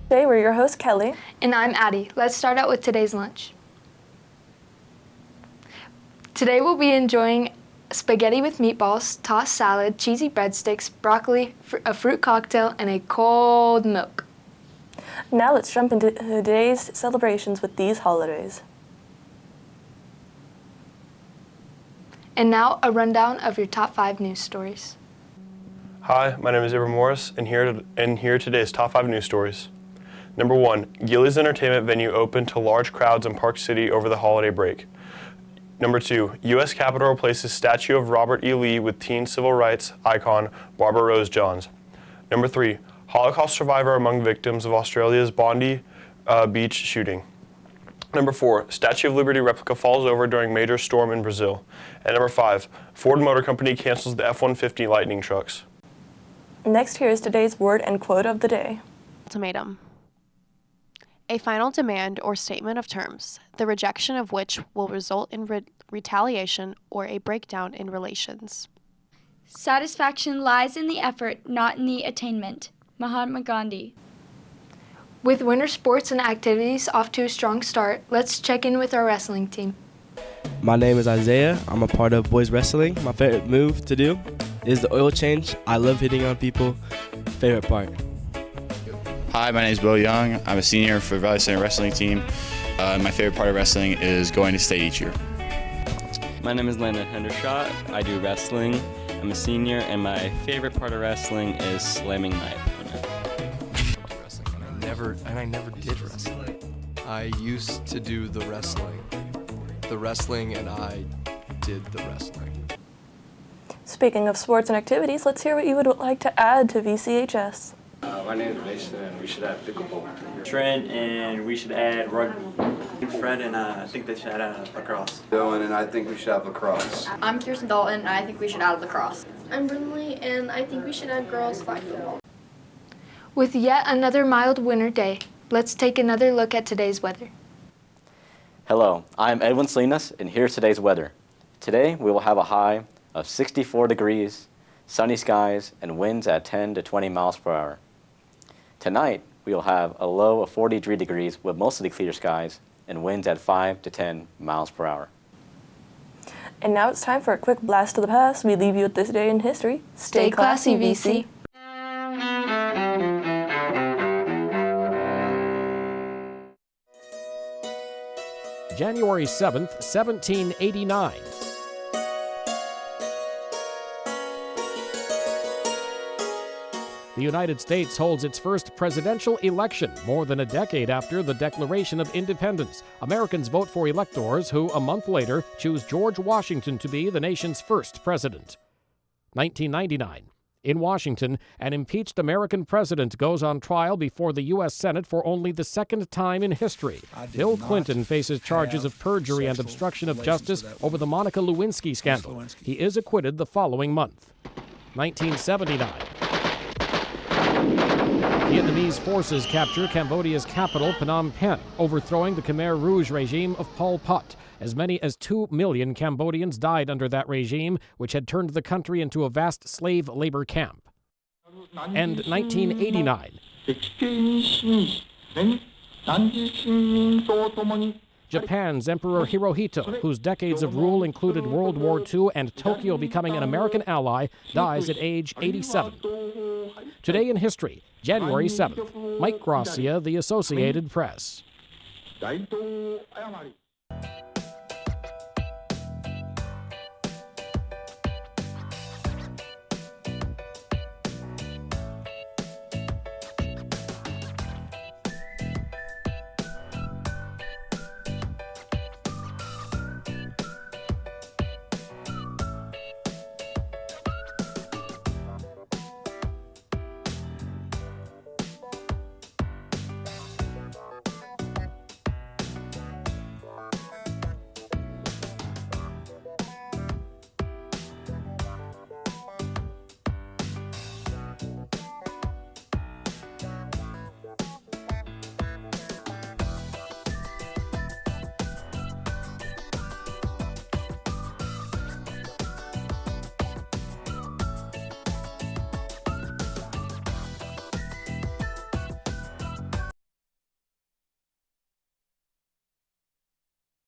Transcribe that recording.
Today we're your host, Kelly. And I'm Addie. Let's start out with today's lunch. Today we'll be enjoying spaghetti with meatballs, tossed salad, cheesy breadsticks, broccoli, a fruit cocktail, and a cold milk. Now let's jump into today's celebrations with these holidays. And now a rundown of your top 5 news stories. Hi, my name is Abram Morris, and here are today's top 5 news stories. Number 1, Gilley's entertainment venue opened to large crowds in Park City over the holiday break. Number 2, U.S. Capitol replaces statue of Robert E. Lee with teen civil rights icon Barbra Rose Johns. Number 3, Holocaust survivor among victims of Australia's Bondi beach shooting. Number 4, Statue of Liberty replica falls over during major storm in Brazil. And number 5, Ford Motor Company cancels the F-150 Lightning trucks. Next, here is today's word and quote of the day. Ultimatum. A final demand or statement of terms, the rejection of which will result in retaliation or a breakdown in relations. Satisfaction lies in the effort, not in the attainment. Mahatma Gandhi. With winter sports and activities off to a strong start, let's check in with our wrestling team. My name is Isaiah. I'm a part of boys wrestling. My favorite move to do is the oil change. I love hitting on people. Favorite part. Hi, my name is Will Young. I'm a senior for Valley Center wrestling team. My favorite part of wrestling is going to state each year. My name is Landon Hendershot. I do wrestling. I'm a senior, and my favorite part of wrestling is slamming my opponent. I never did wrestling. I used to do the wrestling, and I did the wrestling. Speaking of sports and activities, let's hear what you would like to add to VCHS. My name is Mason, and we should add pickleball. Trent, and we should add rugby. Fred, and I think they should add lacrosse. Dylan, and I think we should have lacrosse. I'm Kirsten Dalton, and I think we should add lacrosse. I'm Brinley, and I think we should add girls flag football. With yet another mild winter day, let's take another look at today's weather. Hello, I'm Edwin Salinas, and here's today's weather. Today, we will have a high of 64 degrees, sunny skies, and winds at 10 to 20 miles per hour. Tonight, we will have a low of 43 degrees with mostly clear skies and winds at 5 to 10 miles per hour. And now it's time for a quick blast to the past. We leave you with this day in history. Stay classy, VC. January 7th, 1789. The United States holds its first presidential election more than a decade after the Declaration of Independence. Americans vote for electors who, a month later, choose George Washington to be the nation's first president. 1999. In Washington, an impeached American president goes on trial before the U.S. Senate for only the second time in history. Bill Clinton faces charges of perjury and obstruction of justice over the Monica Lewinsky scandal. He is acquitted the following month. 1979. Vietnamese forces capture Cambodia's capital, Phnom Penh, overthrowing the Khmer Rouge regime of Pol Pot. As many as 2 million Cambodians died under that regime, which had turned the country into a vast slave labor camp. And 1989. Japan's Emperor Hirohito, whose decades of rule included World War II and Tokyo becoming an American ally, dies at age 87. Today in history, January 7th. Mike Gracia, The Associated Press.